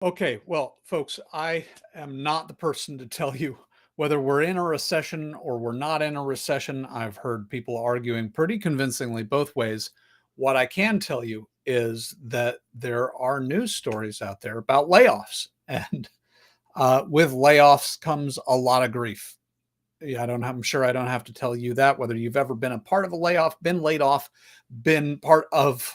Okay, well, folks, I am not the person to tell you whether we're in a recession or we're not in a recession. I've heard people arguing pretty convincingly both ways. What I can tell you is that there are news stories out there about layoffs, and with layoffs comes a lot of grief. Yeah, I'm sure I don't have to tell you that, whether you've ever been a part of a layoff, been laid off, been part of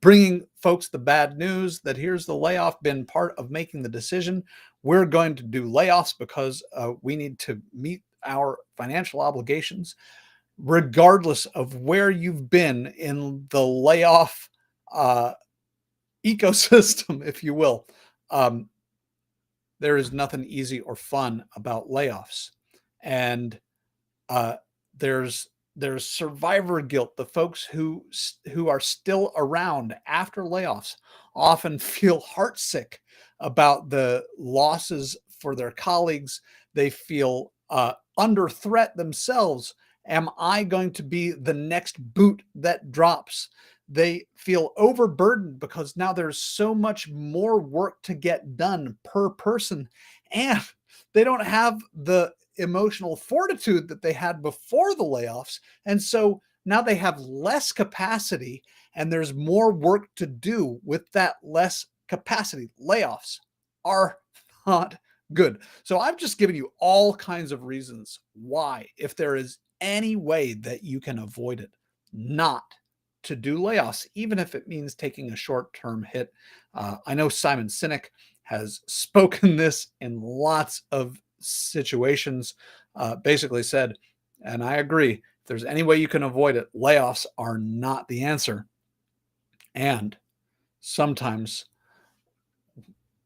bringing folks the bad news that here's the layoff, been part of making the decision. We're going to do layoffs because we need to meet our financial obligations, regardless of where you've been in the layoff uh, ecosystem, if you will. Um, there is nothing easy or fun about layoffs. And uh, there's there's survivor guilt. The folks who are still around after layoffs often feel heartsick about the losses for their colleagues. They feel under threat themselves. Am I going to be the next boot that drops? They feel overburdened because now there's so much more work to get done per person, and they don't have the emotional fortitude that they had before the layoffs. And so now they have less capacity and there's more work to do with that less capacity. Layoffs are not good. So I've just given you all kinds of reasons why, if there is any way that you can avoid it, not to do layoffs, even if it means taking a short term hit. I know Simon Sinek has spoken this in lots of situations, basically said, and I agree, if there's any way you can avoid it, layoffs are not the answer. And sometimes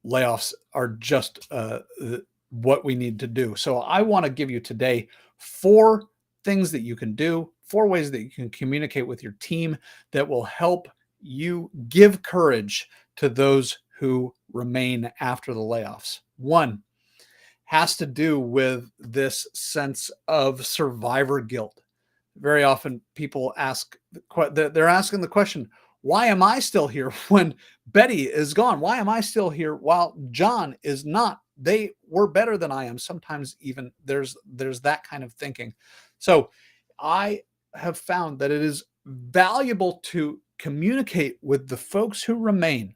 layoffs are just what we need to do. So I want to give you today 4 things that you can do, 4 ways that you can communicate with your team that will help you give courage to those who remain after the layoffs. 1 has to do with this sense of survivor guilt. Very often people ask, they're asking the question, why am I still here when Betty is gone? Why am I still here while John is not? They were better than I am. Sometimes even there's that kind of thinking. So I have found that it is valuable to communicate with the folks who remain.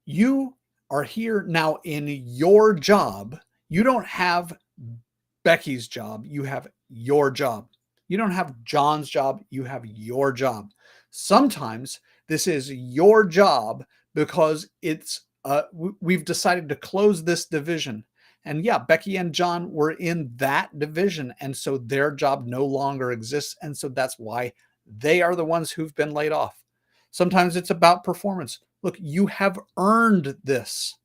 You are here now in your job. You don't have Becky's job. You have your job. You don't have John's job. You have your job. Sometimes this is your job because we've decided to close this division. And yeah, Becky and John were in that division. And so their job no longer exists. And so that's why they are the ones who've been laid off. Sometimes it's about performance. Look, you have earned this.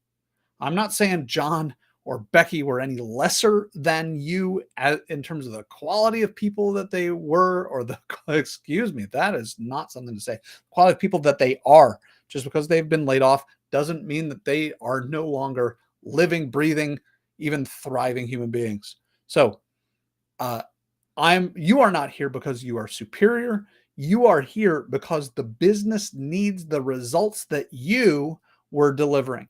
I'm not saying John or Becky were any lesser than you in terms of the quality of people that they were, or the, excuse me, that is not something to say. Quality of people that they are. Just because they've been laid off doesn't mean that they are no longer living, breathing, even thriving human beings. So you are not here because you are superior. You are here because the business needs the results that you were delivering.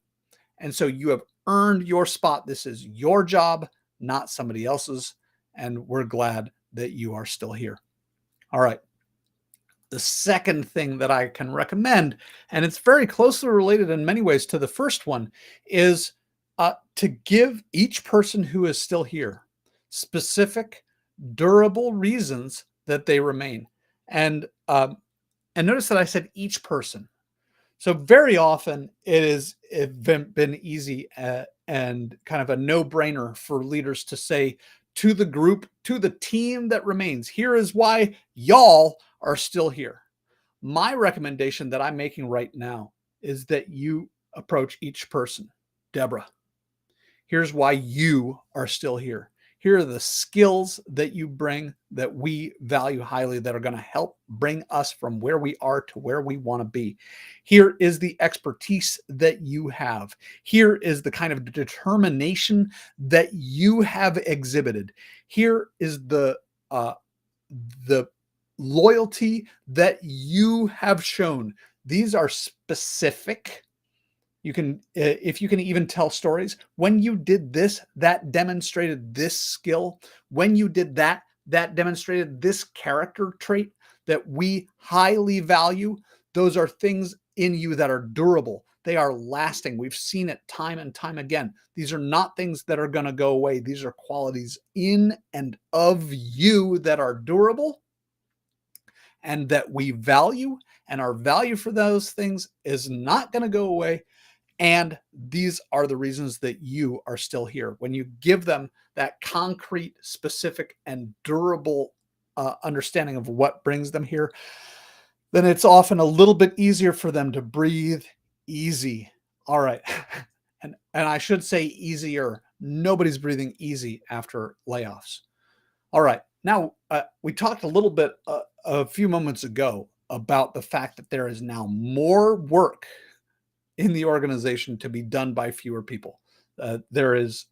And so you have earned your spot. This is your job, not somebody else's. And we're glad that you are still here. All right. The second thing that I can recommend, and it's very closely related in many ways to the first one, is to give each person who is still here specific, durable reasons that they remain. And notice that I said each person. So very often it's been easy and kind of a no-brainer for leaders to say to the group, to the team that remains, here is why y'all are still here. My recommendation that I'm making right now is that you approach each person. Deborah, here's why you are still here. Here are the skills that you bring that we value highly that are going to help bring us from where we are to where we want to be. Here is the expertise that you have. Here is the kind of determination that you have exhibited. Here is the loyalty that you have shown. These are specific. You can, if you can even tell stories, when you did this, that demonstrated this skill. When you did that, that demonstrated this character trait that we highly value. Those are things in you that are durable. They are lasting. We've seen it time and time again. These are not things that are going to go away. These are qualities in and of you that are durable and that we value. And our value for those things is not going to go away. And these are the reasons that you are still here. When you give them that concrete, specific, and durable understanding of what brings them here, then it's often a little bit easier for them to breathe easy. All right. And I should say easier. Nobody's breathing easy after layoffs. All right. Now, we talked a little bit a few moments ago about the fact that there is now more work in the organization to be done by fewer people. There is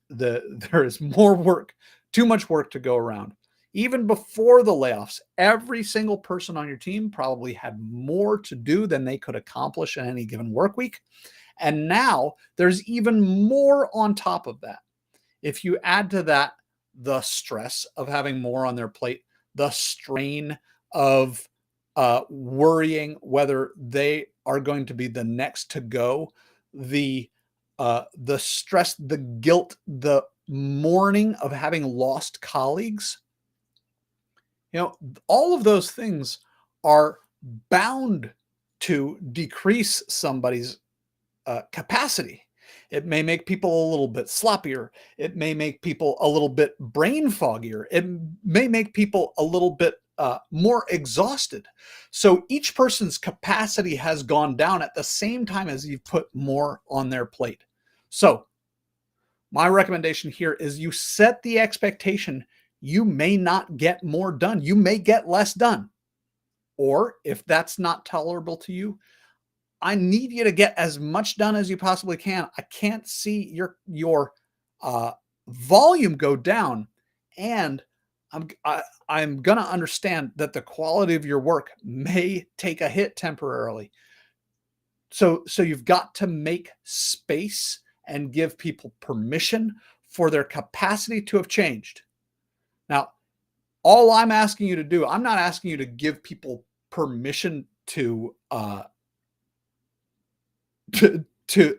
more work, too much work to go around. Even before the layoffs, every single person on your team probably had more to do than they could accomplish in any given work week. And now there's even more on top of that. If you add to that the stress of having more on their plate, the strain of worrying whether they are going to be the next to go, the stress, the guilt, the mourning of having lost colleagues, all of those things are bound to decrease somebody's capacity. It may make people a little bit sloppier. It may make people a little bit brain foggier. It may make people a little bit more exhausted. So each person's capacity has gone down at the same time as you've put more on their plate. So my recommendation here is you set the expectation. You may not get more done. You may get less done. Or if that's not tolerable to you, I need you to get as much done as you possibly can. I can't see your volume go down, and I'm gonna understand that the quality of your work may take a hit temporarily. So you've got to make space and give people permission for their capacity to have changed. Now, all I'm asking you to do, I'm not asking you to give people permission to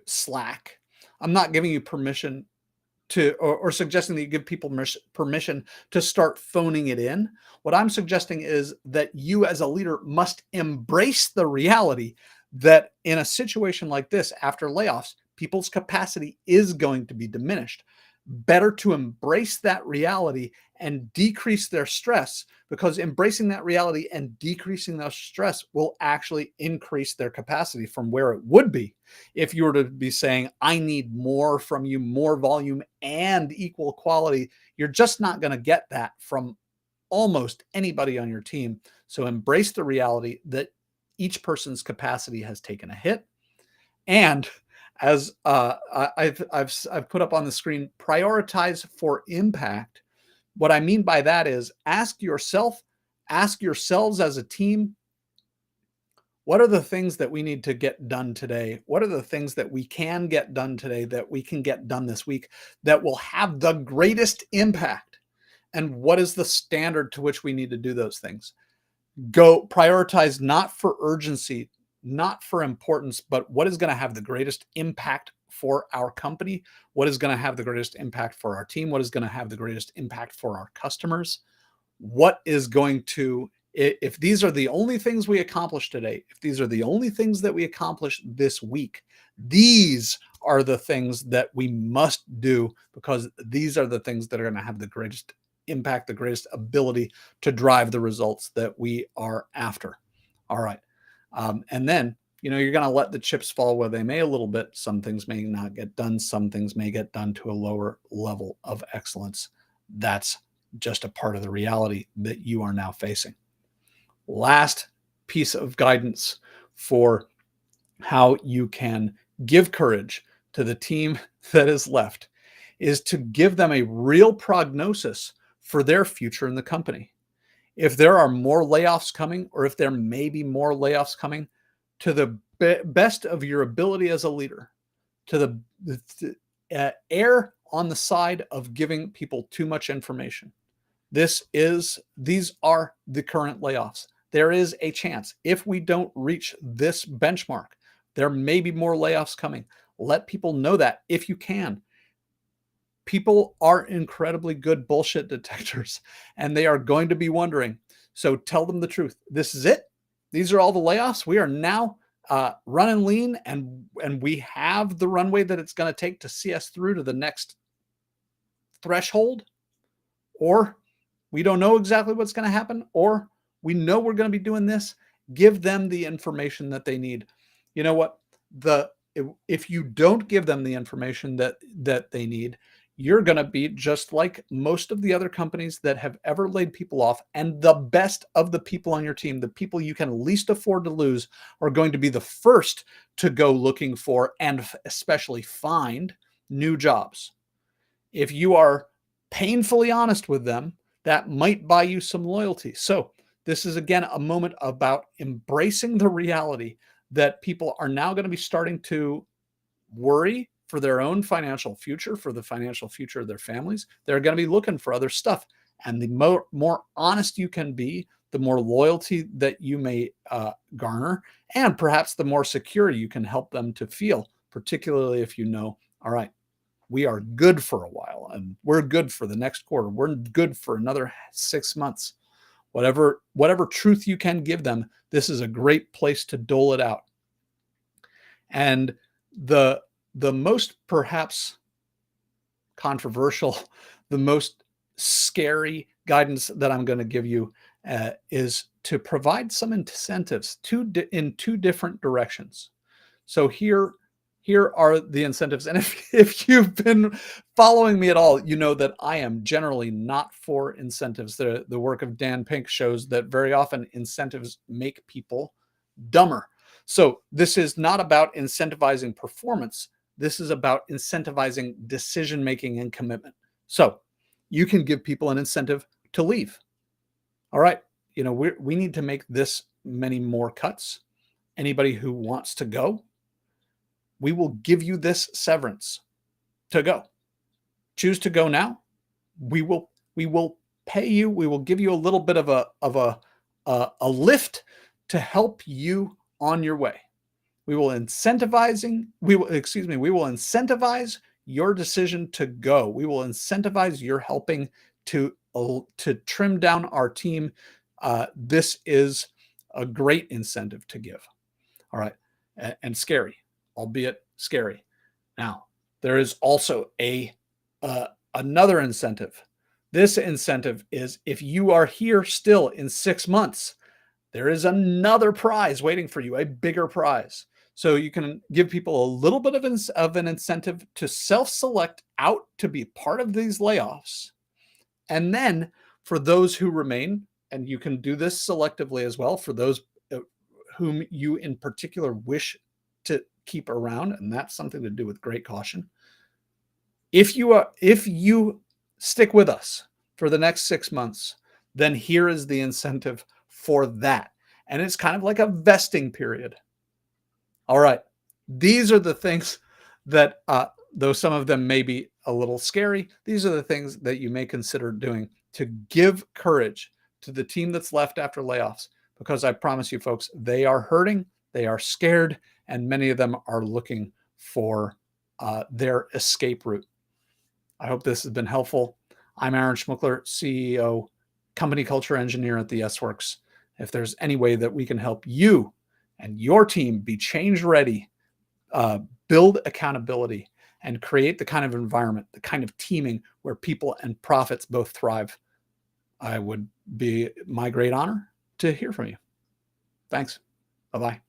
slack. I'm not giving you permission to, or suggesting that you give people permission to start phoning it in. What I'm suggesting is that you as a leader must embrace the reality that in a situation like this, after layoffs, people's capacity is going to be diminished. Better to embrace that reality and decrease their stress, because embracing that reality and decreasing their stress will actually increase their capacity from where it would be if you were to be saying, I need more from you, more volume and equal quality. You're just not going to get that from almost anybody on your team. So embrace the reality that each person's capacity has taken a hit. And as I've put up on the screen, prioritize for impact. What I mean by that is ask yourselves as a team, what are the things that we need to get done today? What are the things that we can get done today, that we can get done this week, that will have the greatest impact? And what is the standard to which we need to do those things? Go prioritize, not for urgency, not for importance, but what is going to have the greatest impact for our company? What is going to have the greatest impact for our team? What is going to have the greatest impact for our customers? What is going to, if these are the only things we accomplish today, if these are the only things that we accomplish this week, these are the things that we must do, because these are the things that are going to have the greatest impact, the greatest ability to drive the results that we are after. All right. And then, you're going to let the chips fall where they may a little bit. Some things may not get done. Some things may get done to a lower level of excellence. That's just a part of the reality that you are now facing. Last piece of guidance for how you can give courage to the team that is left is to give them a real prognosis for their future in the company. If there are more layoffs coming, or if there may be more layoffs coming, to the best of your ability as a leader, to err on the side of giving people too much information. These are the current layoffs. There is a chance if we don't reach this benchmark, there may be more layoffs coming. Let people know that if you can. People are incredibly good bullshit detectors, and they are going to be wondering. So tell them the truth. This is it. These are all the layoffs. We are now running lean, and we have the runway that it's going to take to see us through to the next threshold, or we don't know exactly what's going to happen, or we know we're going to be doing this. Give them the information that they need. You know what? If you don't give them the information that they need, you're going to be just like most of the other companies that have ever laid people off. And the best of the people on your team, the people you can least afford to lose, are going to be the first to go looking for and especially find new jobs. If you are painfully honest with them, that might buy you some loyalty. So this is, again, a moment about embracing the reality that people are now going to be starting to worry for their own financial future, for the financial future of their families. They're going to be looking for other stuff. And the more honest you can be, the more loyalty that you may garner, and perhaps the more secure you can help them to feel, particularly if you know, all right, we are good for a while, and we're good for the next quarter. We're good for another 6 months. Whatever truth you can give them, this is a great place to dole it out. And the most perhaps controversial, the most scary guidance that I'm going to give you is to provide some incentives in two different directions. So here are the incentives. And if you've been following me at all, you know that I am generally not for incentives. The work of Dan Pink shows that very often incentives make people dumber. So this is not about incentivizing performance. This is about incentivizing decision-making and commitment. So you can give people an incentive to leave. All right, we need to make this many more cuts. Anybody who wants to go, we will give you this severance to go. Choose to go now. We will pay you. We will give you a little bit of a lift to help you on your way. We will incentivize your decision to go. We will incentivize your helping to trim down our team. This is a great incentive to give. All right, and scary, albeit scary. Now, there is also another incentive. This incentive is if you are here still in 6 months, there is another prize waiting for you, a bigger prize. So you can give people a little bit of an incentive to self-select out to be part of these layoffs. And then for those who remain, and you can do this selectively as well, for those whom you in particular wish to keep around, and that's something to do with great caution. If you stick with us for the next 6 months, then here is the incentive for that. And it's kind of like a vesting period. All right. These are the things that, though some of them may be a little scary, these are the things that you may consider doing to give courage to the team that's left after layoffs. Because I promise you, folks, they are hurting, they are scared, and many of them are looking for their escape route. I hope this has been helpful. I'm Aaron Schmuckler, CEO, Company Culture Engineer at the S-Works. If there's any way that we can help you and your team be change ready, build accountability, and create the kind of environment, the kind of teaming where people and profits both thrive, I would be my great honor to hear from you. Thanks. Bye-bye.